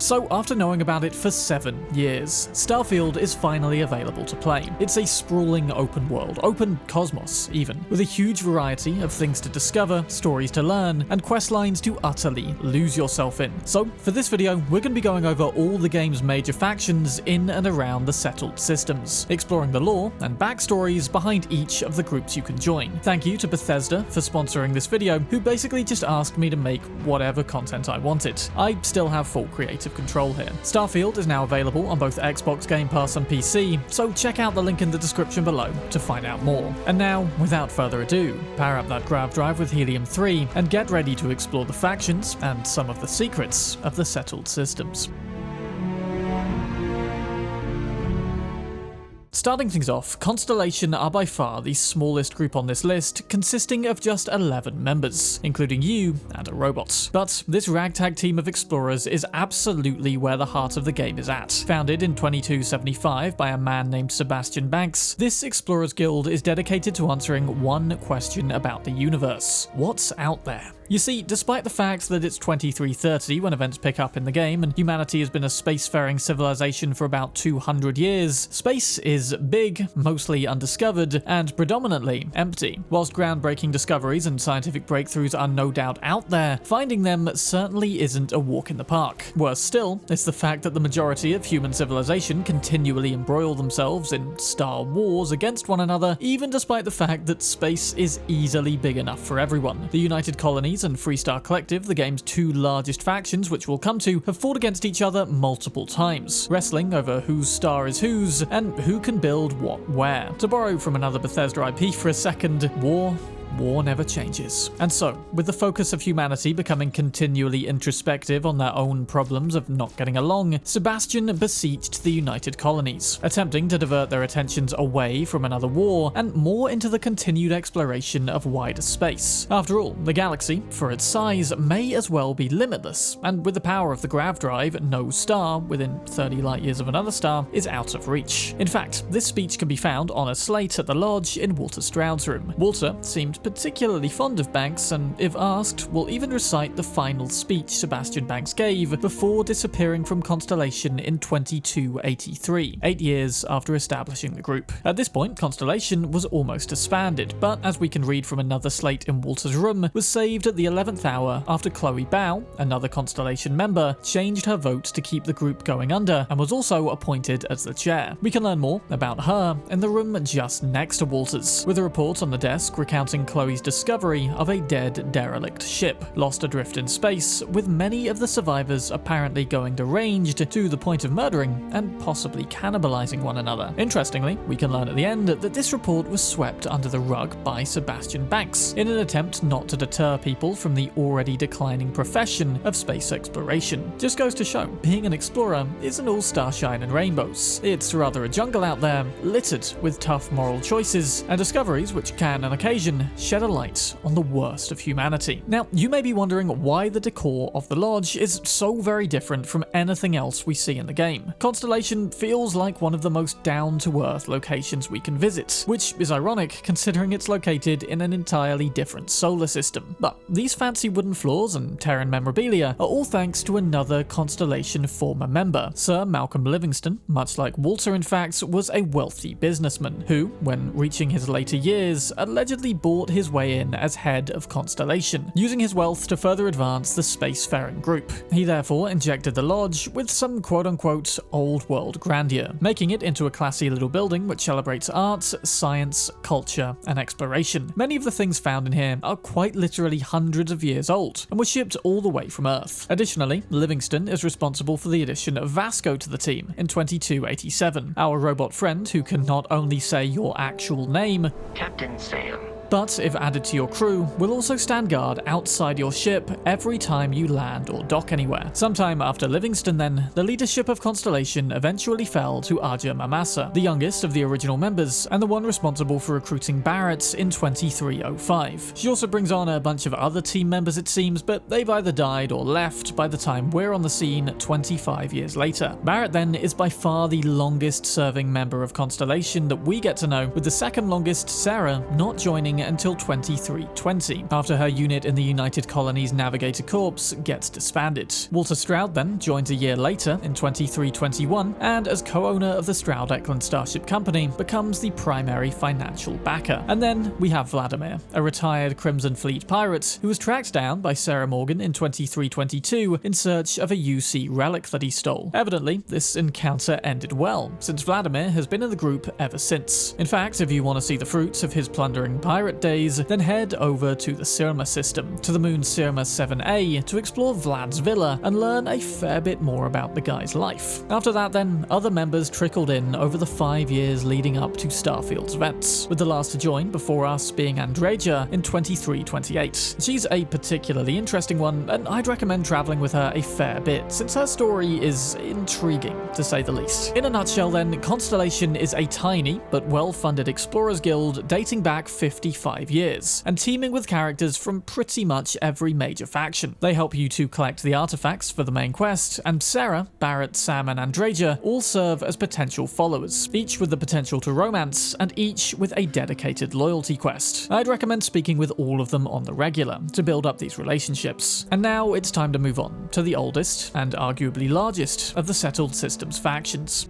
So after knowing about it for 7 years, Starfield is finally available to play. It's a sprawling open world, open cosmos even, with a huge variety of things to discover, stories to learn, and quest lines to utterly lose yourself in. So for this video, we're going to be going over all the game's major factions in and around the settled systems, exploring the lore and backstories behind each of the groups you can join. Thank you to Bethesda for sponsoring this video, who basically just asked me to make whatever content I wanted. I still have full creative control here. Starfield is now available on both Xbox Game Pass and PC, so check out the link in the description below to find out more. And now, without further ado, power up that grav drive with helium-3 and get ready to explore the factions and some of the secrets of the settled systems. Starting things off, Constellation are by far the smallest group on this list, consisting of just 11 members, including you and a robot. But this ragtag team of explorers is absolutely where the heart of the game is at. Founded in 2275 by a man named Sebastian Banks, this Explorers Guild is dedicated to answering one question about the universe: what's out there? You see, despite the fact that it's 2330 when events pick up in the game and humanity has been a spacefaring civilization for about 200 years, space is big, mostly undiscovered, and predominantly empty. Whilst groundbreaking discoveries and scientific breakthroughs are no doubt out there, finding them certainly isn't a walk in the park. Worse still, it's the fact that the majority of human civilization continually embroil themselves in star wars against one another, even despite the fact that space is easily big enough for everyone. The United Colonies and Freestar Collective, the game's two largest factions, which we'll come to, have fought against each other multiple times, wrestling over whose star is whose and who can build what where. To borrow from another Bethesda IP for a second, war never changes. And so, with the focus of humanity becoming continually introspective on their own problems of not getting along, Sebastian besieged the United Colonies, attempting to divert their attentions away from another war and more into the continued exploration of wider space. After all, the galaxy, for its size, may as well be limitless, and with the power of the grav drive, no star, within 30 light years of another star, is out of reach. In fact, this speech can be found on a slate at the lodge in Walter Stroud's room. Walter seemed particularly fond of Banks, and if asked, will even recite the final speech Sebastian Banks gave before disappearing from Constellation in 2283, 8 years after establishing the group. At this point, Constellation was almost disbanded, but as we can read from another slate in Walter's room, was saved at the 11th hour after Chloe Bao, another Constellation member, changed her vote to keep the group going under and was also appointed as the chair. We can learn more about her in the room just next to Walter's, with a report on the desk recounting Chloe's discovery of a dead, derelict ship, lost adrift in space, with many of the survivors apparently going deranged to the point of murdering and possibly cannibalizing one another. Interestingly, we can learn at the end that this report was swept under the rug by Sebastian Banks, in an attempt not to deter people from the already declining profession of space exploration. Just goes to show, being an explorer isn't all starshine and rainbows. It's rather a jungle out there, littered with tough moral choices and discoveries which can, on occasion, shed a light on the worst of humanity. Now, you may be wondering why the decor of the lodge is so very different from anything else we see in the game. Constellation feels like one of the most down-to-earth locations we can visit, which is ironic considering it's located in an entirely different solar system. But these fancy wooden floors and Terran memorabilia are all thanks to another Constellation former member. Sir Malcolm Livingston, much like Walter in fact, was a wealthy businessman who, when reaching his later years, allegedly bought his way in as head of Constellation, using his wealth to further advance the spacefaring group. He therefore injected the lodge with some quote-unquote old-world grandeur, making it into a classy little building which celebrates arts, science, culture, and exploration. Many of the things found in here are quite literally hundreds of years old, and were shipped all the way from Earth. Additionally, Livingston is responsible for the addition of Vasco to the team in 2287, our robot friend who can not only say your actual name, Captain Sam, but if added to your crew, will also stand guard outside your ship every time you land or dock anywhere. Sometime after Livingston then, the leadership of Constellation eventually fell to Aja Mamasa, the youngest of the original members, and the one responsible for recruiting Barrett in 2305. She also brings on a bunch of other team members it seems, but they've either died or left by the time we're on the scene 25 years later. Barrett then is by far the longest serving member of Constellation that we get to know, with the second longest, Sarah, not joining serving until 2320, after her unit in the United Colonies Navigator Corps gets disbanded. Walter Stroud then joins a year later in 2321, and as co-owner of the Stroud-Eklund Starship Company, becomes the primary financial backer. And then we have Vladimir, a retired Crimson Fleet pirate who was tracked down by Sarah Morgan in 2322 in search of a UC relic that he stole. Evidently, this encounter ended well, since Vladimir has been in the group ever since. In fact, if you want to see the fruits of his plundering pirate days, then head over to the Sirma system, to the moon Sirma 7A, to explore Vlad's villa and learn a fair bit more about the guy's life. After that then, other members trickled in over the 5 years leading up to Starfield's events, with the last to join before us being Andreja in 2328. She's a particularly interesting one, and I'd recommend traveling with her a fair bit, since her story is intriguing, to say the least. In a nutshell then, Constellation is a tiny but well-funded explorers guild dating back 55 years, and teeming with characters from pretty much every major faction. They help you to collect the artifacts for the main quest, and Sarah, Barrett, Sam, and Andreja all serve as potential followers, each with the potential to romance, and each with a dedicated loyalty quest. I'd recommend speaking with all of them on the regular to build up these relationships. And now it's time to move on to the oldest, and arguably largest, of the Settled Systems factions.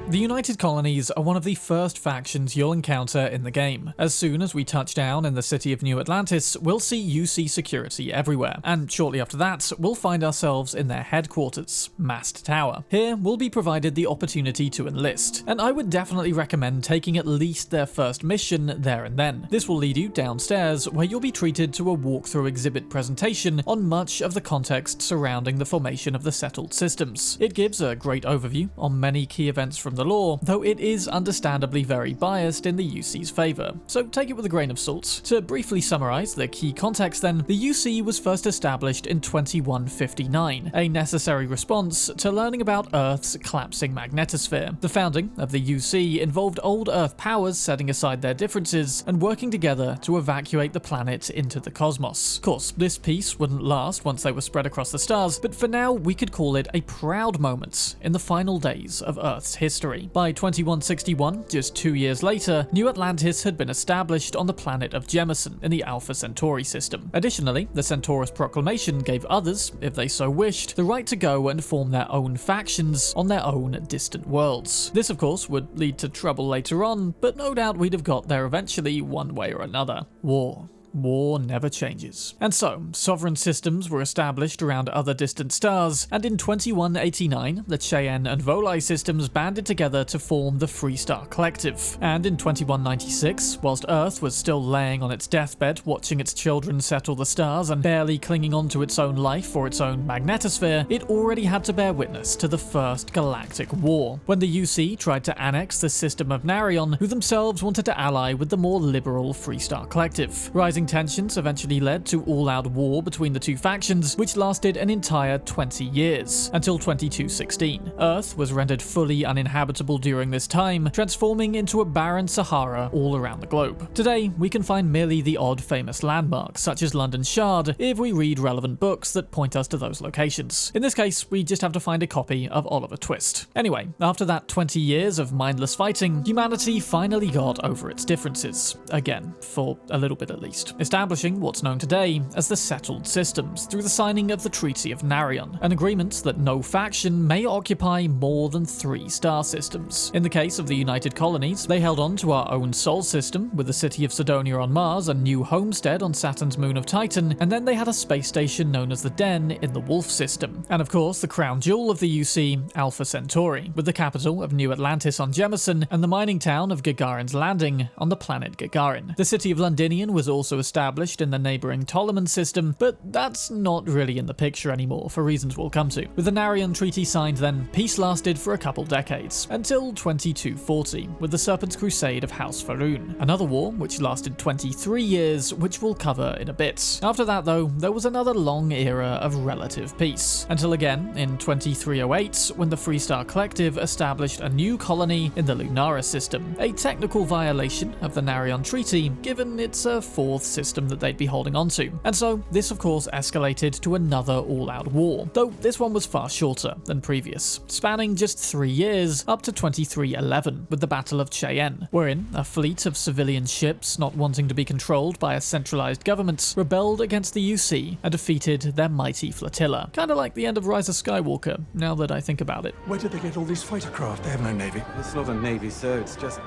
The United Colonies are one of the first factions you'll encounter in the game. As soon as we touch down in the city of New Atlantis, we'll see UC security everywhere, and shortly after that, we'll find ourselves in their headquarters, Mast Tower. Here, we'll be provided the opportunity to enlist, and I would definitely recommend taking at least their first mission there and then. This will lead you downstairs, where you'll be treated to a walkthrough exhibit presentation on much of the context surrounding the formation of the Settled Systems. It gives a great overview on many key events from the lore, though it is understandably very biased in the UC's favour, so take it with a grain of salt. To briefly summarise the key context then, the UC was first established in 2159, a necessary response to learning about Earth's collapsing magnetosphere. The founding of the UC involved old Earth powers setting aside their differences and working together to evacuate the planet into the cosmos. Of course, this peace wouldn't last once they were spread across the stars, but for now we could call it a proud moment in the final days of Earth's history. By 2161, just 2 years later, New Atlantis had been established on the planet of Jemison in the Alpha Centauri system. Additionally, the Centaurus Proclamation gave others, if they so wished, the right to go and form their own factions on their own distant worlds. This, of course, would lead to trouble later on, but no doubt we'd have got there eventually one way or another. War. War never changes. And so, sovereign systems were established around other distant stars, and in 2189, the Cheyenne and Volai systems banded together to form the Freestar Collective. And in 2196, whilst Earth was still laying on its deathbed, watching its children settle the stars and barely clinging on to its own life or its own magnetosphere, it already had to bear witness to the First Galactic War, when the UC tried to annex the system of Narion, who themselves wanted to ally with the more liberal Freestar Collective. Rising tensions eventually led to all-out war between the two factions, which lasted an entire 20 years, until 2216. Earth was rendered fully uninhabitable during this time, transforming into a barren Sahara all around the globe. Today, we can find merely the odd famous landmarks, such as London Shard, if we read relevant books that point us to those locations. In this case, we just have to find a copy of Oliver Twist. Anyway, after that 20 years of mindless fighting, humanity finally got over its differences. Again, for a little bit at least. Establishing what's known today as the Settled Systems through the signing of the Treaty of Narion, an agreement that no faction may occupy more than 3 star systems. In the case of the United Colonies, they held on to our own Sol system, with the city of Sidonia on Mars, a new homestead on Saturn's moon of Titan, and then they had a space station known as the Den in the Wolf system. And of course, the crown jewel of the UC, Alpha Centauri, with the capital of New Atlantis on Jemison and the mining town of Gagarin's Landing on the planet Gagarin. The city of Londinion was also established in the neighbouring Ptolemon system, but that's not really in the picture anymore for reasons we'll come to. With the Narion Treaty signed then, peace lasted for a couple decades, until 2240, with the Serpent's Crusade of House Faroon. Another war which lasted 23 years, which we'll cover in a bit. After that though, there was another long era of relative peace, until again in 2308, when the Freestar Collective established a new colony in the Lunara system, a technical violation of the Narion Treaty, given it's a 4th system that they'd be holding onto. And so this of course escalated to another all-out war, though this one was far shorter than previous, spanning just 3 years up to 2311 with the Battle of Cheyenne, wherein a fleet of civilian ships not wanting to be controlled by a centralized government rebelled against the UC and defeated their mighty flotilla. Kinda like the end of Rise of Skywalker, now that I think about it. Where did they get all these fighter craft? They have no navy. It's not a navy, sir, it's just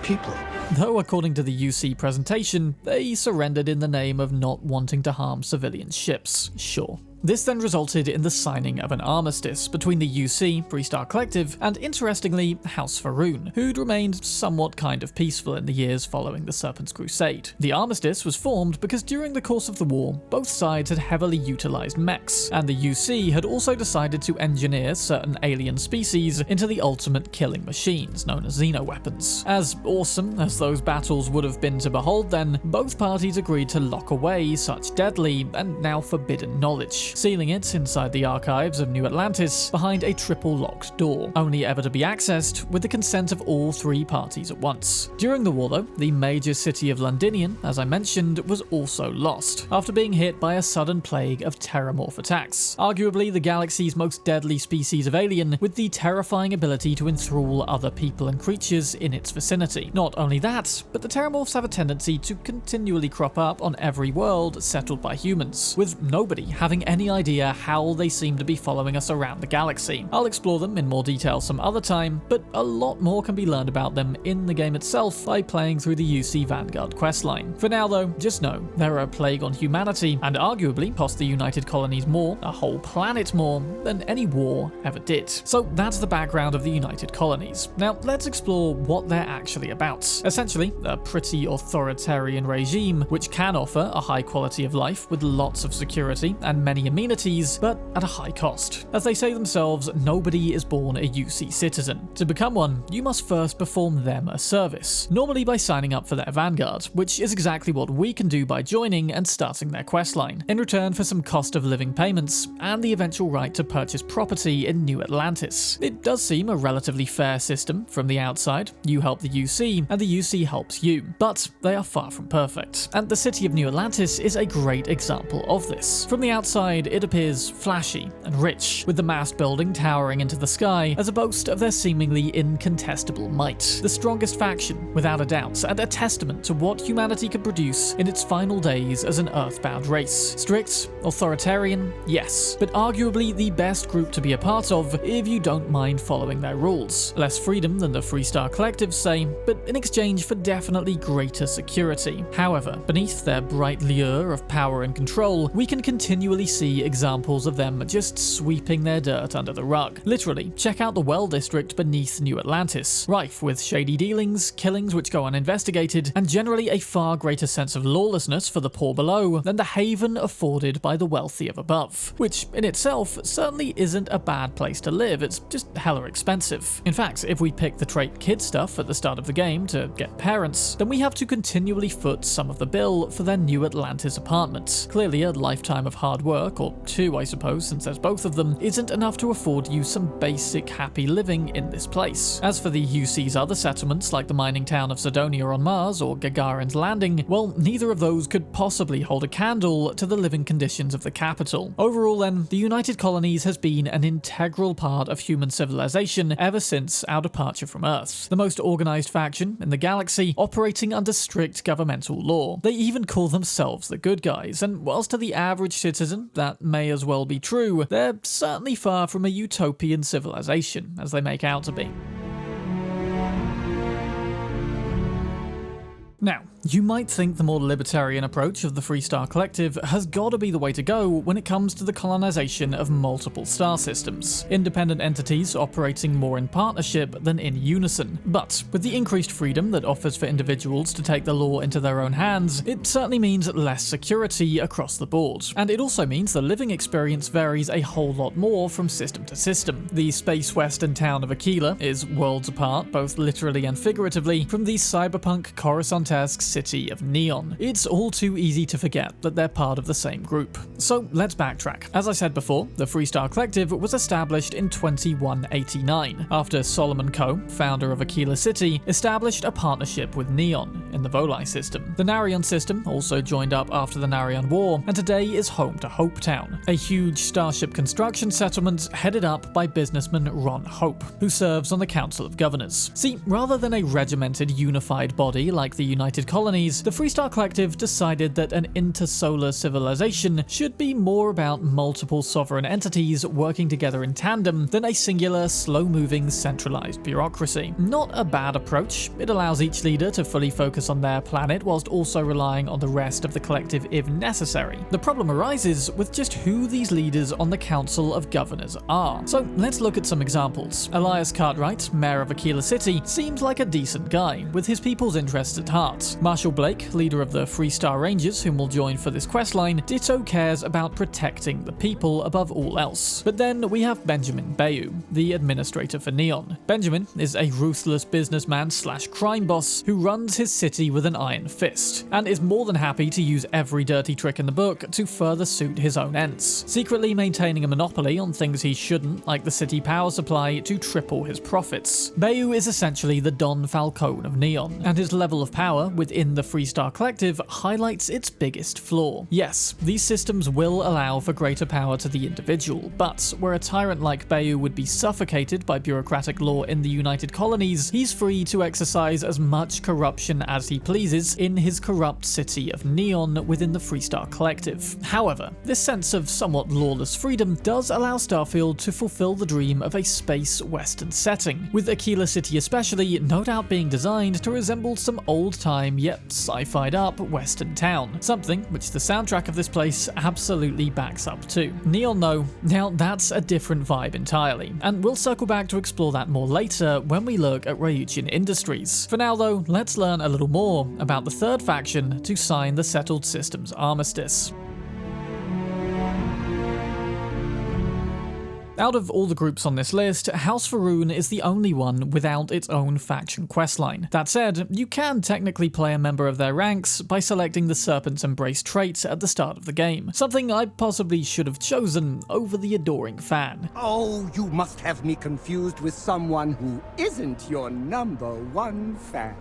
people. Though according to the UC presentation, they surrendered in the name of not wanting to harm civilian ships, sure. This then resulted in the signing of an armistice between the UC, Freestar Collective, and interestingly, House Faroon, who'd remained somewhat kind of peaceful in the years following the Serpent's Crusade. The armistice was formed because during the course of the war, both sides had heavily utilized mechs, and the UC had also decided to engineer certain alien species into the ultimate killing machines, known as xenoweapons. As awesome as those battles would have been to behold then, both parties agreed to lock away such deadly and now forbidden knowledge, sealing it inside the archives of New Atlantis behind a triple-locked door, only ever to be accessed with the consent of all 3 parties at once. During the war though, the major city of Londinium, as I mentioned, was also lost, after being hit by a sudden plague of terramorph attacks, arguably the galaxy's most deadly species of alien, with the terrifying ability to enthrall other people and creatures in its vicinity. Not only that, but the terramorphs have a tendency to continually crop up on every world settled by humans, with nobody having any idea how they seem to be following us around the galaxy. I'll explore them in more detail some other time, but a lot more can be learned about them in the game itself by playing through the UC Vanguard questline. For now though, just know they're a plague on humanity, and arguably cost the United Colonies more, a whole planet more, than any war ever did. So that's the background of the United Colonies. Now let's explore what they're actually about. Essentially, a pretty authoritarian regime which can offer a high quality of life with lots of security and many amenities, but at a high cost. As they say themselves, nobody is born a UC citizen. To become one, you must first perform them a service, normally by signing up for their Vanguard, which is exactly what we can do by joining and starting their questline, in return for some cost of living payments and the eventual right to purchase property in New Atlantis. It does seem a relatively fair system from the outside. You help the UC, and the UC helps you, but they are far from perfect. And the city of New Atlantis is a great example of this. From the outside, it appears flashy and rich, with the mast building towering into the sky as a boast of their seemingly incontestable might. The strongest faction, without a doubt, and a testament to what humanity could produce in its final days as an earthbound race. Strict, authoritarian, yes, but arguably the best group to be a part of if you don't mind following their rules. Less freedom than the Freestar Collective say, but in exchange for definitely greater security. However, beneath their bright lure of power and control, we can continually see examples of them just sweeping their dirt under the rug. Literally, check out the Well District beneath New Atlantis, rife with shady dealings, killings which go uninvestigated, and generally a far greater sense of lawlessness for the poor below than the haven afforded by the wealthy of above, which in itself certainly isn't a bad place to live, it's just hella expensive. In fact, if we pick the trait kid stuff at the start of the game to get parents, then we have to continually foot some of the bill for their New Atlantis apartments. Clearly a lifetime of hard work, or 2 I suppose since there's both of them, isn't enough to afford you some basic happy living in this place. As for the UC's other settlements like the mining town of Sidonia on Mars or Gagarin's Landing, well, neither of those could possibly hold a candle to the living conditions of the capital. Overall then, the United Colonies has been an integral part of human civilization ever since our departure from Earth. The most organized faction in the galaxy, operating under strict governmental law. They even call themselves the good guys, and whilst to the average citizen that may as well be true, they're certainly far from a utopian civilization as they make out to be. Now, you might think the more libertarian approach of the Freestar Collective has got to be the way to go when it comes to the colonization of multiple star systems, independent entities operating more in partnership than in unison. But with the increased freedom that offers for individuals to take the law into their own hands, it certainly means less security across the board. And it also means the living experience varies a whole lot more from system to system. The space western town of Aquila is worlds apart, both literally and figuratively, from the cyberpunk Coruscant-esque city of Neon. It's all too easy to forget that they're part of the same group. So let's backtrack. As I said before, the Freestar Collective was established in 2189, after Solomon Coe, founder of Aquila City, established a partnership with Neon in the Volii system. The Narion system also joined up after the Narion War, and today is home to Hope Town, a huge starship construction settlement headed up by businessman Ron Hope, who serves on the Council of Governors. See, rather than a regimented unified body like the United Colonies, the Freestar Collective decided that an intersolar civilization should be more about multiple sovereign entities working together in tandem than a singular, slow-moving, centralized bureaucracy. Not a bad approach. It allows each leader to fully focus on their planet whilst also relying on the rest of the collective if necessary. The problem arises with just who these leaders on the Council of Governors are. So let's look at some examples. Elias Cartwright, mayor of Aquila City, seems like a decent guy, with his people's interests at heart. Marshall Blake, leader of the Freestar Rangers, whom we'll join for this questline, ditto cares about protecting the people above all else. But then we have Benjamin Bayou, the administrator for Neon. Benjamin is a ruthless businessman slash crime boss who runs his city with an iron fist, and is more than happy to use every dirty trick in the book to further suit his own ends, secretly maintaining a monopoly on things he shouldn't, like the city power supply, to triple his profits. Bayou is essentially the Don Falcone of Neon, and his level of power within the Freestar Collective highlights its biggest flaw. Yes, these systems will allow for greater power to the individual, but where a tyrant like Bayou would be suffocated by bureaucratic law in the United Colonies, he's free to exercise as much corruption as he pleases in his corrupt city of Neon within the Freestar Collective. However, this sense of somewhat lawless freedom does allow Starfield to fulfill the dream of a space western setting, with Aquila City especially no doubt being designed to resemble some old-time yet sci-fi'd up western town, something which the soundtrack of this place absolutely backs up too. Neon though, now that's a different vibe entirely, and we'll circle back to explore that more later when we look at Ryujin Industries. For now though, let's learn a little more about the third faction to sign the Settled Systems Armistice. Out of all the groups on this list, House Faroon is the only one without its own faction questline. That said, you can technically play a member of their ranks by selecting the Serpent's Embrace trait at the start of the game, something I possibly should have chosen over the adoring fan. Oh, you must have me confused with someone who isn't your #1 fan.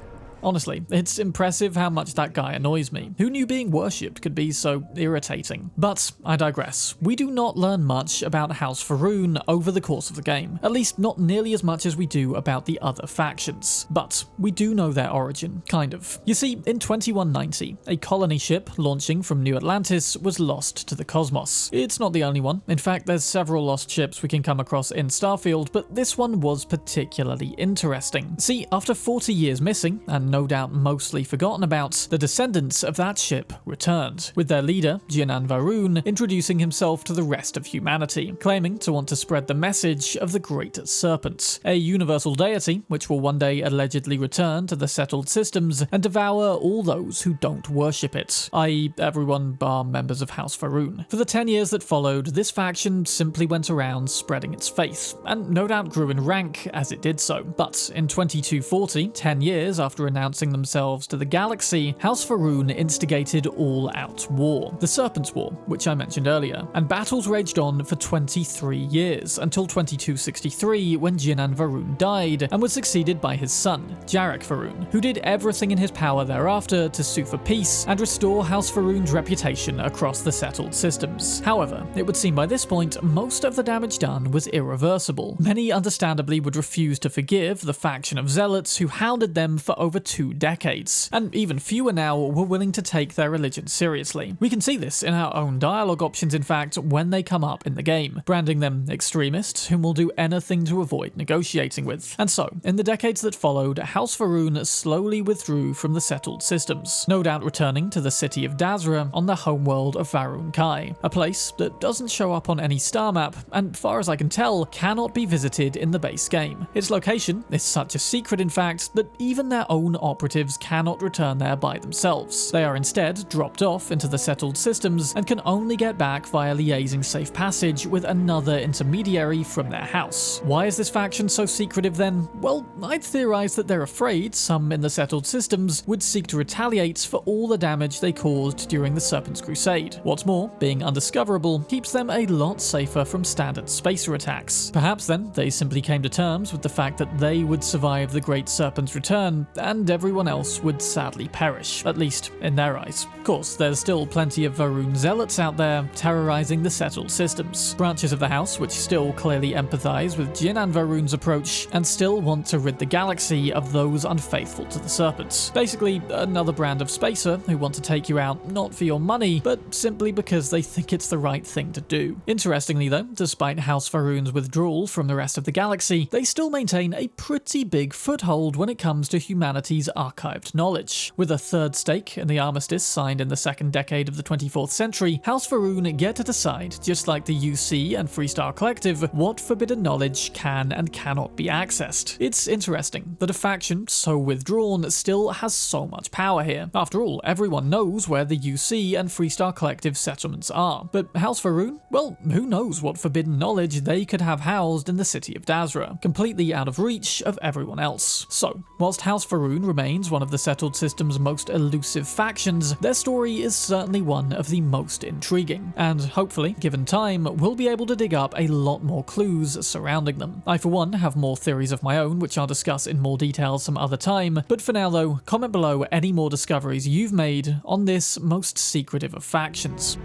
Honestly, it's impressive how much that guy annoys me. Who knew being worshipped could be so irritating? But I digress. We do not learn much about House Faroon over the course of the game, at least not nearly as much as we do about the other factions. But we do know their origin, kind of. You see, in 2190, a colony ship launching from New Atlantis was lost to the cosmos. It's not the only one. In fact, there's several lost ships we can come across in Starfield, but this one was particularly interesting. See, after 40 years missing, and no doubt mostly forgotten about, the descendants of that ship returned, with their leader, Jinan Varun, introducing himself to the rest of humanity, claiming to want to spread the message of the Great Serpent, a universal deity which will one day allegedly return to the settled systems and devour all those who don't worship it, i.e. everyone bar members of House Faroon. For the 10 years that followed, this faction simply went around spreading its faith, and no doubt grew in rank as it did so. But in 2240, 10 years after announcing themselves to the galaxy, House Faroon instigated all-out war, the Serpent's War, which I mentioned earlier, and battles raged on for 23 years, until 2263 when Jinan Varun died, and was succeeded by his son, Jarek Faroon, who did everything in his power thereafter to sue for peace and restore House Faroon's reputation across the settled systems. However, it would seem by this point, most of the damage done was irreversible. Many understandably would refuse to forgive the faction of zealots who hounded them for over 2 decades, and even fewer now were willing to take their religion seriously. We can see this in our own dialogue options, in fact, when they come up in the game, branding them extremists whom will do anything to avoid negotiating with. And so, in the decades that followed, House Faroon slowly withdrew from the settled systems, no doubt returning to the city of Dazra on the homeworld of Varun Kai, a place that doesn't show up on any star map, and far as I can tell, cannot be visited in the base game. Its location is such a secret, in fact, that even their own operatives cannot return there by themselves. They are instead dropped off into the settled systems and can only get back via liaising safe passage with another intermediary from their house. Why is this faction so secretive then? Well, I'd theorize that they're afraid some in the settled systems would seek to retaliate for all the damage they caused during the Serpent's Crusade. What's more, being undiscoverable keeps them a lot safer from standard spacer attacks. Perhaps then they simply came to terms with the fact that they would survive the Great Serpent's return and everyone else would sadly perish, at least in their eyes. Of course, there's still plenty of Va'ruun zealots out there terrorizing the settled systems. Branches of the house which still clearly empathize with Jin and Va'ruun's approach and still want to rid the galaxy of those unfaithful to the Serpents. Basically, another brand of spacer who want to take you out not for your money, but simply because they think it's the right thing to do. Interestingly though, despite House Va'ruun's withdrawal from the rest of the galaxy, they still maintain a pretty big foothold when it comes to humanity's archived knowledge. With a third stake in the armistice signed in the second decade of the 24th century, House Va'ruun get to decide, just like the UC and Freestar Collective, what forbidden knowledge can and cannot be accessed. It's interesting that a faction so withdrawn still has so much power here. After all, everyone knows where the UC and Freestar Collective settlements are. But House Va'ruun? Well, who knows what forbidden knowledge they could have housed in the city of Dazra, completely out of reach of everyone else. So, whilst House Va'ruun remains one of the settled system's most elusive factions, their story is certainly one of the most intriguing, and hopefully, given time, we'll be able to dig up a lot more clues surrounding them. I for one have more theories of my own which I'll discuss in more detail some other time, but for now though, comment below any more discoveries you've made on this most secretive of factions.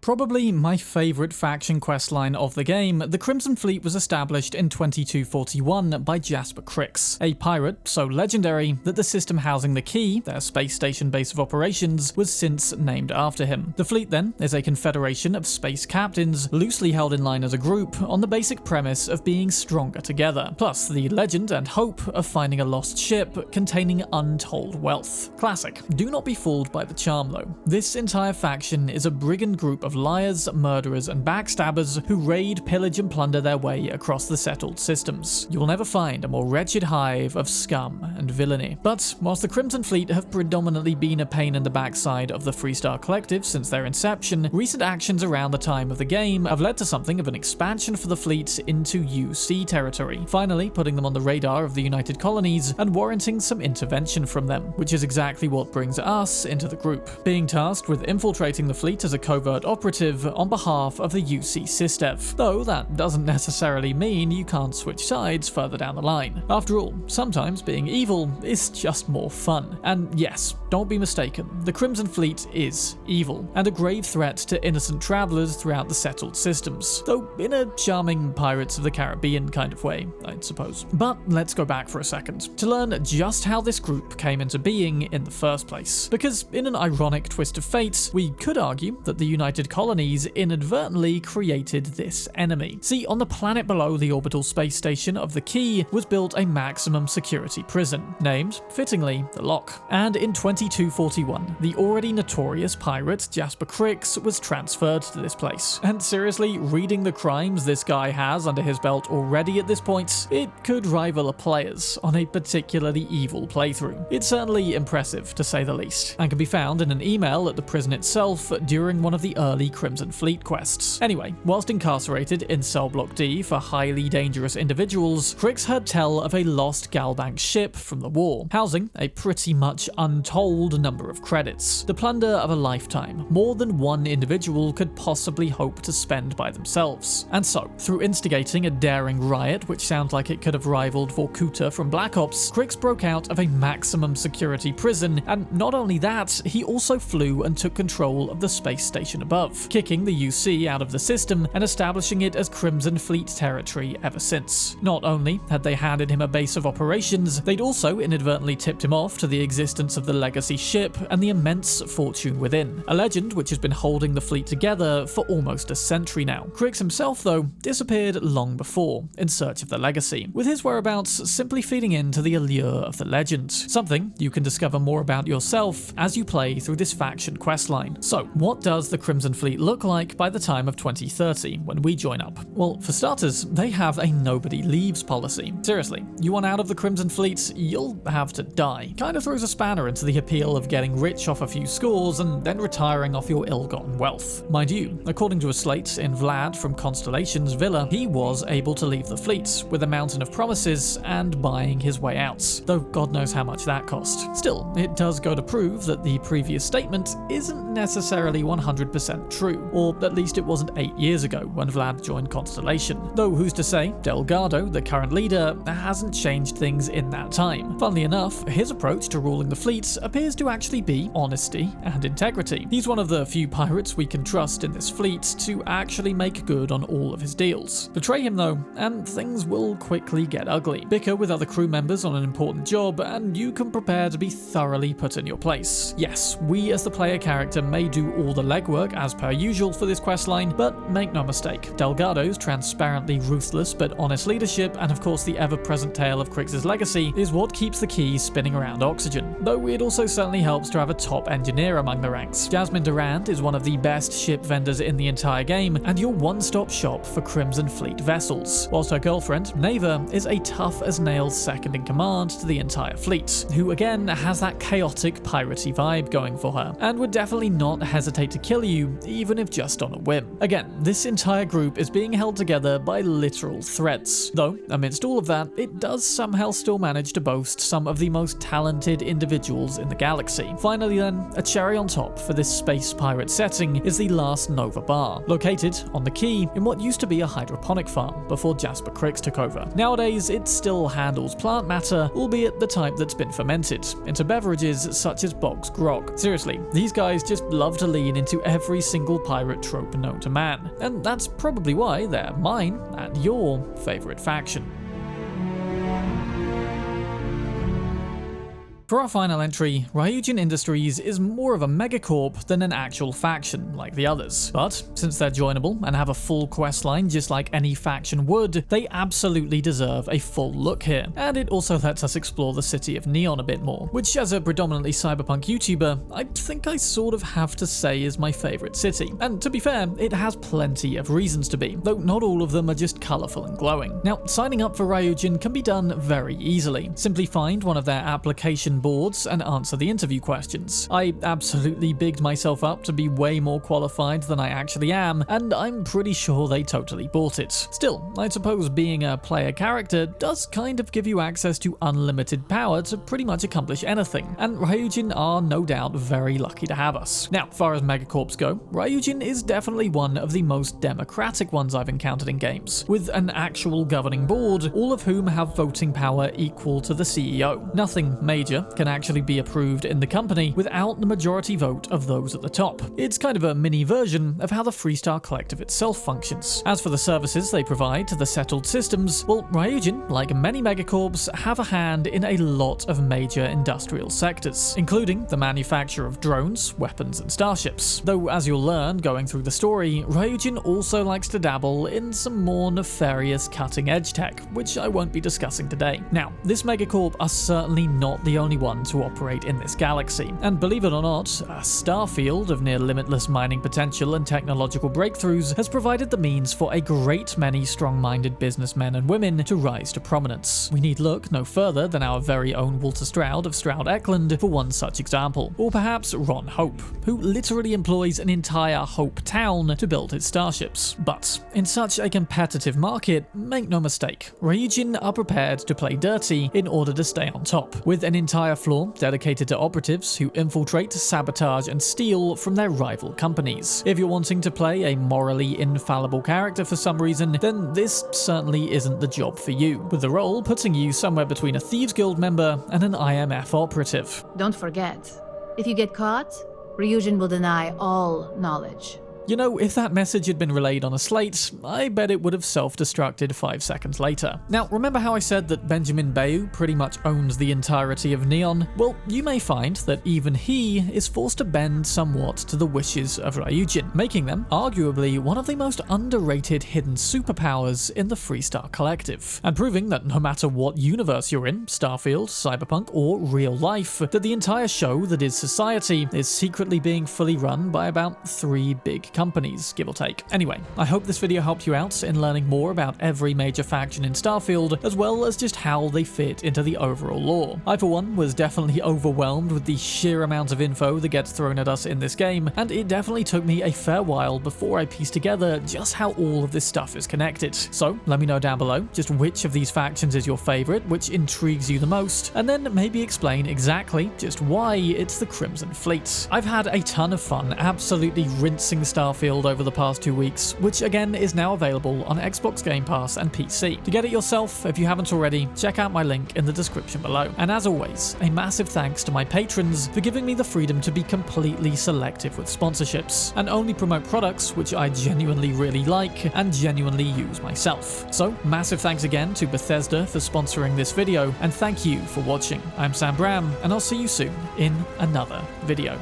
Probably my favourite faction questline of the game, the Crimson Fleet was established in 2241 by Jasper Crix, a pirate so legendary that the system housing the Key, their space station base of operations, was since named after him. The fleet then is a confederation of space captains, loosely held in line as a group, on the basic premise of being stronger together, plus the legend and hope of finding a lost ship containing untold wealth. Classic. Do not be fooled by the charm though. This entire faction is a brigand group of liars, murderers, and backstabbers who raid, pillage, and plunder their way across the settled systems. You will never find a more wretched hive of scum and villainy. But whilst the Crimson Fleet have predominantly been a pain in the backside of the Freestar Collective since their inception, recent actions around the time of the game have led to something of an expansion for the fleet into UC territory, finally putting them on the radar of the United Colonies and warranting some intervention from them, which is exactly what brings us into the group, being tasked with infiltrating the fleet as a covert operative on behalf of the UC SysDev, though that doesn't necessarily mean you can't switch sides further down the line. After all, sometimes being evil is just more fun. And yes, don't be mistaken, the Crimson Fleet is evil, and a grave threat to innocent travelers throughout the settled systems, though in a charming Pirates of the Caribbean kind of way, I suppose. But let's go back for a second, to learn just how this group came into being in the first place. Because in an ironic twist of fate, we could argue that the United Colonies inadvertently created this enemy. See, on the planet below the orbital space station of the Key was built a maximum security prison, named, fittingly, the Lock. And in 2241, the already notorious pirate Jasper Crix was transferred to this place. And seriously, reading the crimes this guy has under his belt already at this point, it could rival a player's on a particularly evil playthrough. It's certainly impressive, to say the least, and can be found in an email at the prison itself during one of the early Crimson Fleet quests. Anyway, whilst incarcerated in Cell Block D for highly dangerous individuals, Crix heard tell of a lost Galbank ship from the war, housing a pretty much untold number of credits. The plunder of a lifetime, more than one individual could possibly hope to spend by themselves. And so, through instigating a daring riot which sounds like it could have rivaled Vorkuta from Black Ops, Crix broke out of a maximum security prison, and not only that, he also flew and took control of the space station above, kicking the UC out of the system and establishing it as Crimson Fleet territory ever since. Not only had they handed him a base of operations, they'd also inadvertently tipped him off to the existence of the legacy ship and the immense fortune within, a legend which has been holding the fleet together for almost a century now. Crix himself, though, disappeared long before, in search of the legacy, with his whereabouts simply feeding into the allure of the legend, something you can discover more about yourself as you play through this faction questline. So, what does the Crimson fleet look like by the time of 2030 when we join up? Well, for starters, they have a nobody leaves policy. Seriously, you want out of the Crimson Fleet, you'll have to die. Kind of throws a spanner into the appeal of getting rich off a few scores and then retiring off your ill-gotten wealth. Mind you, according to a slate in Vlad from Constellation's villa, he was able to leave the fleet with a mountain of promises and buying his way out, though God knows how much that cost. Still, it does go to prove that the previous statement isn't necessarily 100% true, or at least it wasn't 8 years ago when Vlad joined Constellation. Though who's to say, Delgado, the current leader, hasn't changed things in that time. Funnily enough, his approach to ruling the fleet appears to actually be honesty and integrity. He's one of the few pirates we can trust in this fleet to actually make good on all of his deals. Betray him though, and things will quickly get ugly. Bicker with other crew members on an important job, and you can prepare to be thoroughly put in your place. Yes, we as the player character may do all the legwork as per usual for this questline, but make no mistake, Delgado's transparently ruthless but honest leadership, and of course the ever-present tale of Krix's legacy, is what keeps the keys spinning around Oxygen. Though it also certainly helps to have a top engineer among the ranks. Jasmine Durand is one of the best ship vendors in the entire game, and your one-stop shop for Crimson Fleet vessels, whilst her girlfriend, Neva, is a tough-as-nails second-in-command to the entire fleet, who again has that chaotic piratey vibe going for her, and would definitely not hesitate to kill you, even if just on a whim. Again, this entire group is being held together by literal threads, though amidst all of that, it does somehow still manage to boast some of the most talented individuals in the galaxy. Finally then, a cherry on top for this space pirate setting is the last Nova Bar, located on the quay in what used to be a hydroponic farm before Jasper Krix took over. Nowadays, it still handles plant matter, albeit the type that's been fermented, into beverages such as Bog's Grog. Seriously, these guys just love to lean into every single pirate trope known to man, and that's probably why they're mine and your favorite faction. For our final entry, Ryujin Industries is more of a megacorp than an actual faction like the others. But since they're joinable and have a full questline just like any faction would, they absolutely deserve a full look here. And it also lets us explore the city of Neon a bit more, which as a predominantly cyberpunk YouTuber, I think I sort of have to say is my favorite city. And to be fair, it has plenty of reasons to be, though not all of them are just colorful and glowing. Now, signing up for Ryujin can be done very easily. Simply find one of their application boards and answer the interview questions. I absolutely bigged myself up to be way more qualified than I actually am, and I'm pretty sure they totally bought it. Still, I suppose being a player character does kind of give you access to unlimited power to pretty much accomplish anything, and Ryujin are no doubt very lucky to have us. Now, as far as megacorps go, Ryujin is definitely one of the most democratic ones I've encountered in games, with an actual governing board, all of whom have voting power equal to the CEO. Nothing major can actually be approved in the company without the majority vote of those at the top. It's kind of a mini version of how the Freestar Collective itself functions. As for the services they provide to the settled systems, well, Ryujin, like many megacorps, have a hand in a lot of major industrial sectors, including the manufacture of drones, weapons, and starships. Though, as you'll learn going through the story, Ryujin also likes to dabble in some more nefarious cutting-edge tech, which I won't be discussing today. Now, this megacorp are certainly not the only one to operate in this galaxy, and believe it or not, a Starfield of near limitless mining potential and technological breakthroughs has provided the means for a great many strong-minded businessmen and women to rise to prominence. We need look no further than our very own Walter Stroud of Stroud Eklund for one such example, or perhaps Ron Hope, who literally employs an entire Hope town to build his starships. But in such a competitive market, make no mistake, Ryujin are prepared to play dirty in order to stay on top, with an entire floor dedicated to operatives who infiltrate, sabotage, and steal from their rival companies. If you're wanting to play a morally infallible character for some reason, then this certainly isn't the job for you, with the role putting you somewhere between a Thieves Guild member and an IMF operative. Don't forget, if you get caught, Ryujin will deny all knowledge. You know, if that message had been relayed on a slate, I bet it would have self-destructed 5 seconds later. Now, remember how I said that Benjamin Bayou pretty much owns the entirety of Neon? Well, you may find that even he is forced to bend somewhat to the wishes of Ryujin, making them arguably one of the most underrated hidden superpowers in the Freestar Collective, and proving that no matter what universe you're in, Starfield, Cyberpunk, or real life, that the entire show that is society is secretly being fully run by about 3 big companies, give or take. Anyway, I hope this video helped you out in learning more about every major faction in Starfield, as well as just how they fit into the overall lore. I, for one, was definitely overwhelmed with the sheer amount of info that gets thrown at us in this game, and it definitely took me a fair while before I pieced together just how all of this stuff is connected. So let me know down below just which of these factions is your favorite, which intrigues you the most, and then maybe explain exactly just why it's the Crimson Fleet. I've had a ton of fun absolutely rinsing Starfield over the past 2 weeks, which again is now available on Xbox Game Pass and PC. To get it yourself, if you haven't already, check out my link in the description below. And as always, a massive thanks to my patrons for giving me the freedom to be completely selective with sponsorships, and only promote products which I genuinely really like and genuinely use myself. So, massive thanks again to Bethesda for sponsoring this video, and thank you for watching. I'm Sam Bram, and I'll see you soon in another video.